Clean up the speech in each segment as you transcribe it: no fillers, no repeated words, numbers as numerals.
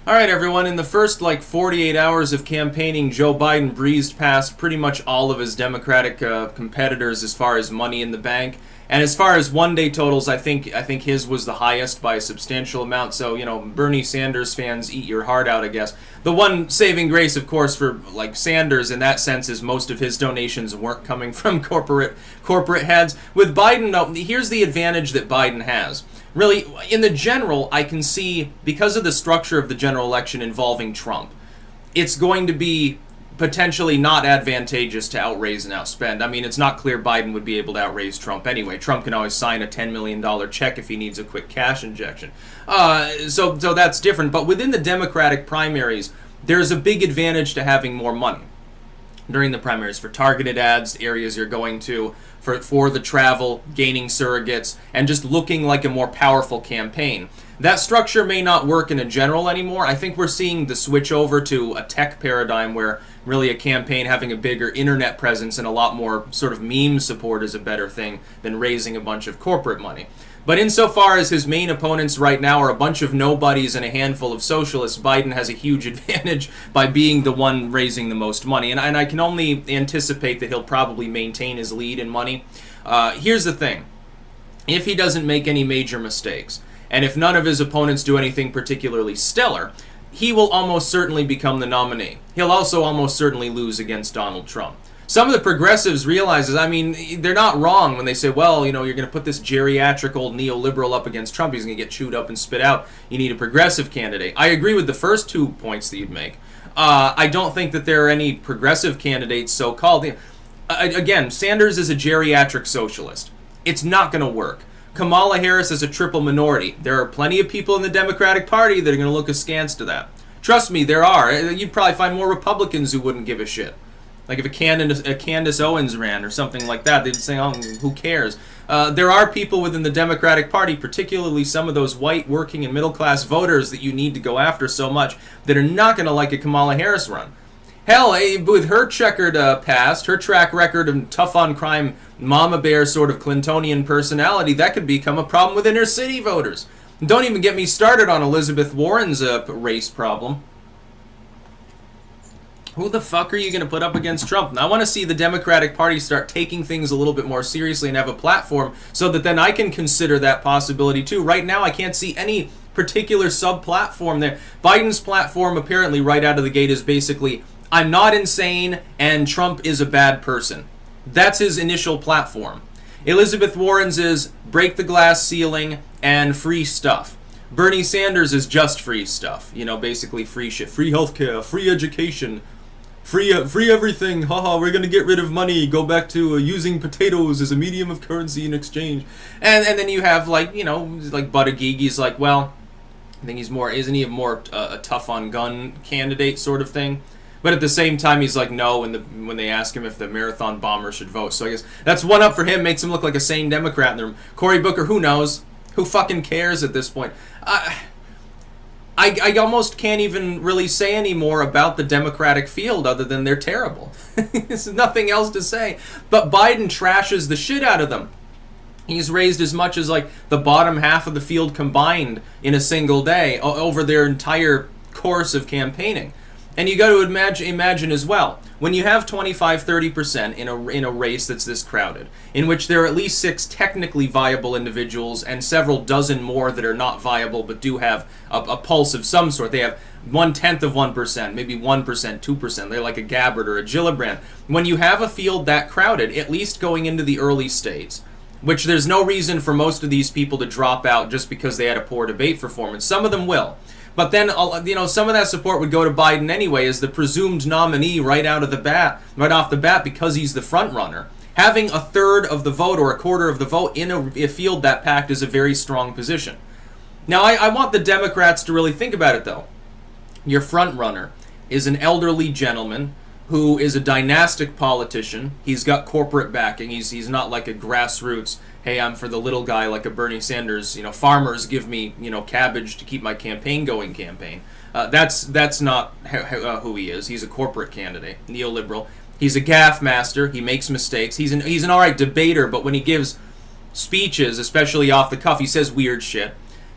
All right, everyone. In the first 48 hours of campaigning, Joe Biden breezed past pretty much all of his Democratic competitors as far as money in the bank. And as far as one-day totals, I think his was the highest by a substantial amount. So, Bernie Sanders fans, eat your heart out, I guess. The one saving grace, of course, for Sanders in that sense is most of his donations weren't coming from corporate heads. With Biden, though, here's the advantage that Biden has. Really, in the general, I can see, because of the structure of the general election involving Trump, it's going to be potentially not advantageous to outraise and outspend. I mean, it's not clear Biden would be able to outraise Trump anyway. Trump can always sign a $10 million check if he needs a quick cash injection. So that's different. But within the Democratic primaries, there's a big advantage to having more money during the primaries for targeted ads, areas you're going to, for the travel, gaining surrogates, and just looking like a more powerful campaign. That structure may not work in a general anymore. I think we're seeing the switch over to a tech paradigm where really a campaign having a bigger internet presence and a lot more sort of meme support is a better thing than raising a bunch of corporate money. But insofar as his main opponents right now are a bunch of nobodies and a handful of socialists, Biden has a huge advantage by being the one raising the most money. And I can only anticipate that he'll probably maintain his lead in money. Here's the thing. If he doesn't make any major mistakes, and if none of his opponents do anything particularly stellar, he will almost certainly become the nominee. He'll also almost certainly lose against Donald Trump. Some of the progressives realize, I mean, they're not wrong when they say, well, you're going to put this geriatric old neoliberal up against Trump. He's going to get chewed up and spit out. You need a progressive candidate. I agree with the first 2 points that you'd make. I don't think that there are any progressive candidates, so-called. Again, Sanders is a geriatric socialist. It's not going to work. Kamala Harris is a triple minority. There are plenty of people in the Democratic Party that are going to look askance to that. Trust me, there are. You'd probably find more Republicans who wouldn't give a shit. Like if a Candace Owens ran or something like that, they'd say, oh, who cares? There are people within the Democratic Party, particularly some of those white working and middle-class voters that you need to go after so much, that are not going to like a Kamala Harris run. Hell, with her checkered past, her track record of tough-on-crime, mama bear sort of Clintonian personality, that could become a problem with inner-city voters. Don't even get me started on Elizabeth Warren's race problem. Who the fuck are you going to put up against Trump? I want to see the Democratic Party start taking things a little bit more seriously and have a platform so that then I can consider that possibility too. Right now, I can't see any particular sub-platform there. Biden's platform apparently right out of the gate is basically, I'm not insane and Trump is a bad person. That's his initial platform. Elizabeth Warren's is break the glass ceiling and free stuff. Bernie Sanders is just free stuff. Basically free shit. Free healthcare, free education, free everything. Haha, we're going to get rid of money. Go back to using potatoes as a medium of currency in exchange. And then you have Buttigieg's well, I think isn't he more a tough on gun candidate sort of thing? But at the same time, he's like, no, when they ask him if the marathon bomber should vote. So I guess that's one up for him, makes him look like a sane Democrat in the room. Cory Booker, who knows? Who fucking cares at this point? I almost can't even really say any more about the Democratic field other than they're terrible. There's nothing else to say. But Biden trashes the shit out of them. He's raised as much as the bottom half of the field combined in a single day over their entire course of campaigning. And you got to imagine as well, when you have 25-30% in a race that's this crowded, in which there are at least 6 technically viable individuals and several dozen more that are not viable but do have a pulse of some sort. They have 0.1%, maybe 1%, 2%. They're like a Gabbard or a Gillibrand. When you have a field that crowded, at least going into the early states, which there's no reason for most of these people to drop out just because they had a poor debate performance. Some of them will. But then, some of that support would go to Biden anyway as the presumed nominee right off the bat, because he's the front runner. Having a third of the vote or a quarter of the vote in a field that packed is a very strong position. Now, I want the Democrats to really think about it, though. Your front runner is an elderly gentleman who is a dynastic politician. He's got corporate backing. He's not like a grassroots, hey, I'm for the little guy like a Bernie Sanders, farmers give me, cabbage to keep my campaign going campaign. That's not who he is. He's a corporate candidate, neoliberal. He's a gaffe master. He makes mistakes. He's an all right debater, but when he gives speeches, especially off the cuff, he says weird shit.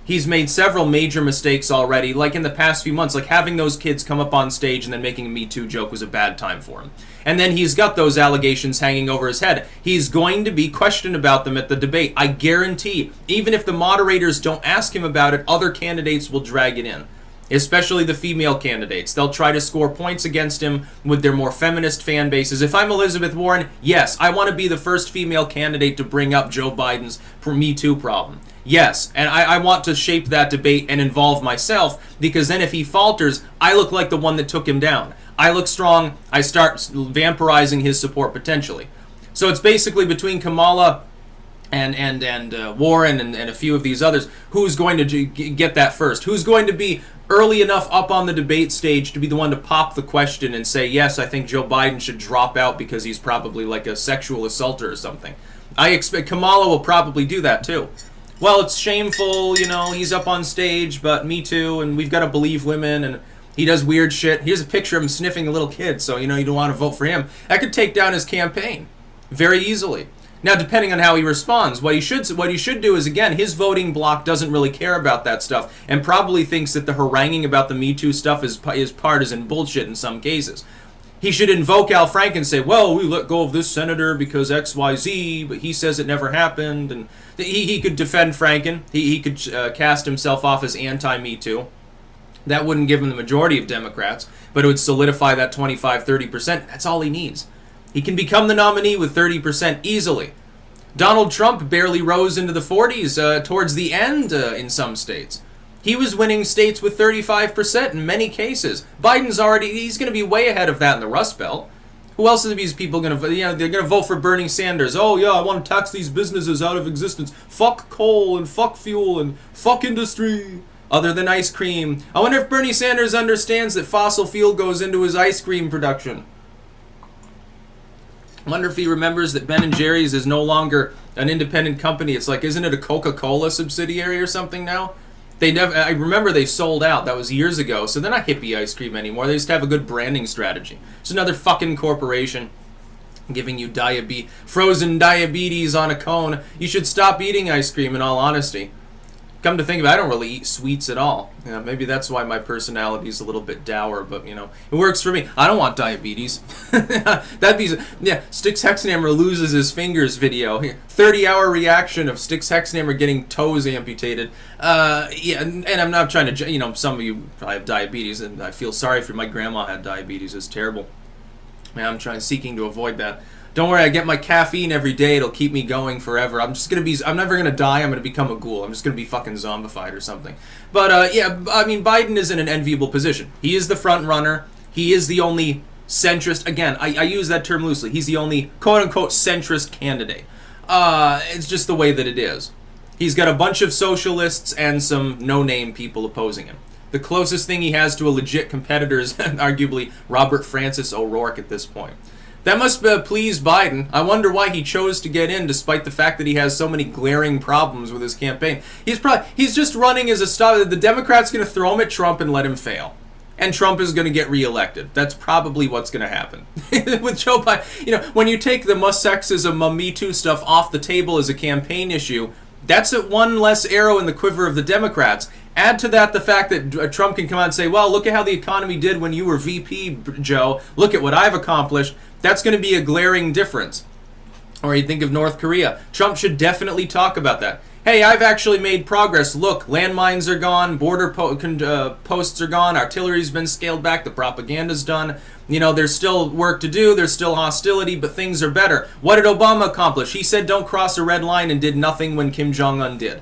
He's made several major mistakes already, like in the past few months, like having those kids come up on stage and then making a Me Too joke was a bad time for him. And then he's got those allegations hanging over his head. He's going to be questioned about them at the debate. I guarantee, even if the moderators don't ask him about it, other candidates will drag it in. Especially the female candidates. They'll try to score points against him with their more feminist fan bases. If I'm Elizabeth Warren, yes, I want to be the first female candidate to bring up Joe Biden's Me Too problem. Yes, and I want to shape that debate and involve myself, because then if he falters, I look like the one that took him down. I look strong, I start vampirizing his support potentially. So it's basically between Kamala and Warren and a few of these others, who's going to get that first? Who's going to be early enough up on the debate stage to be the one to pop the question and say, yes, I think Joe Biden should drop out because he's probably like a sexual assaulter or something. I expect Kamala will probably do that too. Well, it's shameful, you know, he's up on stage, but Me Too, and we've got to believe women, and he does weird shit. Here's a picture of him sniffing a little kid, so, you know, you don't want to vote for him. That could take down his campaign very easily. Now, depending on how he responds, what he should do is, again, his voting bloc doesn't really care about that stuff, and probably thinks that the haranguing about the Me Too stuff is partisan bullshit in some cases. He should invoke Al Franken and say, well, we let go of this senator because XYZ, but he says it never happened. And he could defend Franken. He could cast himself off as anti-Me Too. That wouldn't give him the majority of Democrats, but it would solidify that 25-30%. That's all he needs. He can become the nominee with 30% easily. Donald Trump barely rose into the 40s towards the end in some states. He was winning states with 35% in many cases. Biden's he's going to be way ahead of that in the Rust Belt. Who else are these people going to, they're going to vote for Bernie Sanders. Oh yeah, I want to tax these businesses out of existence. Fuck coal and fuck fuel and fuck industry. Other than ice cream. I wonder if Bernie Sanders understands that fossil fuel goes into his ice cream production. I wonder if he remembers that Ben & Jerry's is no longer an independent company. It's like, isn't it a Coca-Cola subsidiary or something now? I remember they sold out. That was years ago. So they're not hippie ice cream anymore. They just have a good branding strategy. It's another fucking corporation giving you frozen diabetes on a cone. You should stop eating ice cream, in all honesty. Come to think of it, I don't really eat sweets at all. You know, maybe that's why my personality is a little bit dour, but, you know, it works for me. I don't want diabetes. That'd be... Yeah, Styx Hexenhammer loses his fingers video. 30-hour reaction of Styx Hexenhammer getting toes amputated. Yeah, and I'm not trying to... You know, some of you probably have diabetes, and I feel sorry for my grandma had diabetes. It's terrible. Man, I'm seeking to avoid that. Don't worry, I get my caffeine every day. It'll keep me going forever. I'm never going to die. I'm going to become a ghoul. I'm just going to be fucking zombified or something. But, yeah, I mean, Biden is in an enviable position. He is the front runner. He is the only centrist. Again, I use that term loosely. He's the only quote-unquote centrist candidate. It's just the way that it is. He's got a bunch of socialists and some no-name people opposing him. The closest thing he has to a legit competitor is arguably Robert Francis O'Rourke at this point. That must please Biden. I wonder why he chose to get in despite the fact that he has so many glaring problems with his campaign. He's just running as a stop. The Democrats going to throw him at Trump and let him fail. And Trump is going to get reelected. That's probably what's going to happen. With Joe Biden, you know, when you take the must sexism, Me Too stuff off the table as a campaign issue, that's one less arrow in the quiver of the Democrats. Add to that the fact that Trump can come out and say, well, look at how the economy did when you were VP, Joe. Look at what I've accomplished. That's going to be a glaring difference. Or you think of North Korea. Trump should definitely talk about that. Hey, I've actually made progress. Look, landmines are gone, border posts are gone, artillery's been scaled back, the propaganda's done. You know, there's still work to do, there's still hostility, but things are better. What did Obama accomplish? He said don't cross a red line and did nothing when Kim Jong-un did.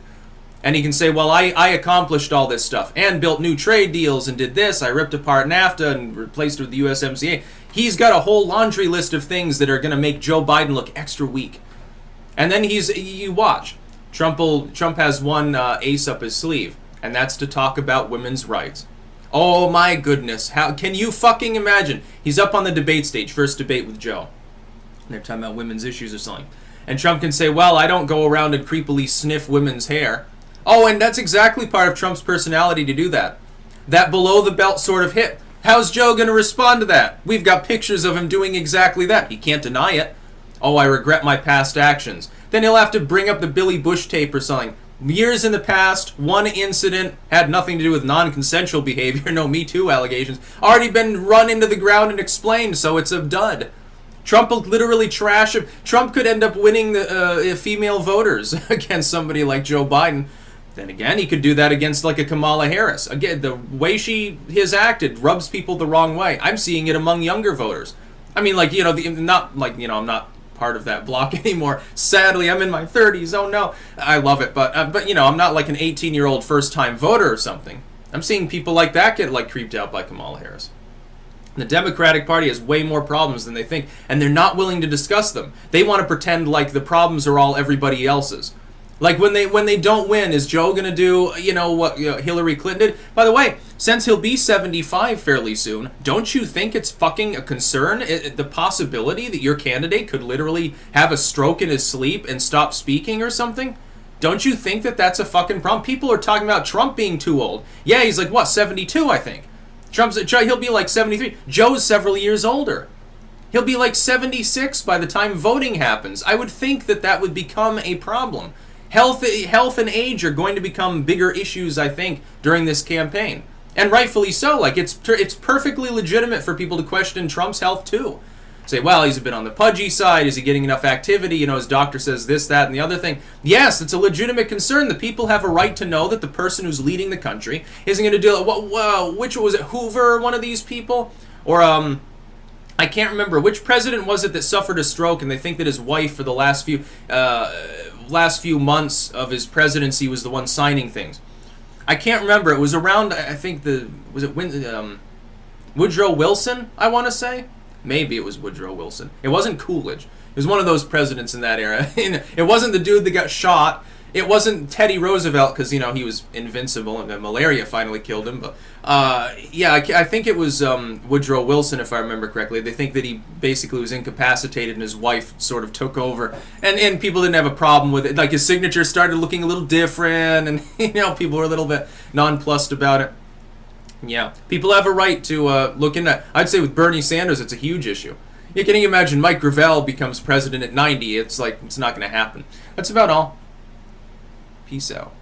And he can say, well, I accomplished all this stuff and built new trade deals and did this. I ripped apart NAFTA and replaced it with the USMCA. He's got a whole laundry list of things that are going to make Joe Biden look extra weak. And then you watch. Trump has one ace up his sleeve, and that's to talk about women's rights. Oh my goodness. How can you fucking imagine? He's up on the debate stage, first debate with Joe. And they're talking about women's issues or something. And Trump can say, well, I don't go around and creepily sniff women's hair. Oh, and that's exactly part of Trump's personality to do that. That below-the-belt sort of hit. How's Joe going to respond to that? We've got pictures of him doing exactly that. He can't deny it. Oh, I regret my past actions. Then he'll have to bring up the Billy Bush tape or something. Years in the past, one incident had nothing to do with non-consensual behavior, no Me Too allegations, already been run into the ground and explained, so it's a dud. Trump will literally trash him. Trump could end up winning the female voters against somebody like Joe Biden. Then again, he could do that against like a Kamala Harris. Again, the way she has acted rubs people the wrong way. I'm seeing it among younger voters. I mean, like, you know, not like, you know, I'm not part of that block anymore. Sadly, I'm in my 30s. Oh no, I love it, but you know, I'm not like an 18-year-old first-time voter or something. I'm seeing people like that get like creeped out by Kamala Harris. The Democratic Party has way more problems than they think, and they're not willing to discuss them. They want to pretend like the problems are all everybody else's. Like when they don't win, is Joe gonna do, you know, what Hillary Clinton did? By the way, since he'll be 75 fairly soon, don't you think it's fucking a concern? The possibility that your candidate could literally have a stroke in his sleep and stop speaking or something? Don't you think that that's a fucking problem? People are talking about Trump being too old. Yeah, he's like, what, 72, I think. He'll be like 73. Joe's several years older. He'll be like 76 by the time voting happens. I would think that that would become a problem. Health and age are going to become bigger issues, I think, during this campaign. And rightfully so. Like, it's perfectly legitimate for people to question Trump's health, too. Say, well, he's a bit on the pudgy side. Is he getting enough activity? You know, his doctor says this, that, and the other thing. Yes, it's a legitimate concern. The people have a right to know that the person who's leading the country isn't going to do it. Which was it, Hoover, one of these people? Or, I can't remember. Which president was it that suffered a stroke, and they think that his wife for the last few months of his presidency was the one signing things. I can't remember. It was around, I think, Woodrow Wilson, I want to say? Maybe it was Woodrow Wilson. It wasn't Coolidge. It was one of those presidents in that era. It wasn't the dude that got shot. It wasn't Teddy Roosevelt, because, you know, he was invincible and malaria finally killed him. But yeah, I think it was Woodrow Wilson, if I remember correctly. They think that he basically was incapacitated and his wife sort of took over. And people didn't have a problem with it. Like, his signature started looking a little different, and, you know, people were a little bit nonplussed about it. Yeah, people have a right to look into. I'd say with Bernie Sanders, it's a huge issue. You can imagine Mike Gravel becomes president at 90. It's like, it's not going to happen. That's about all. Peace out.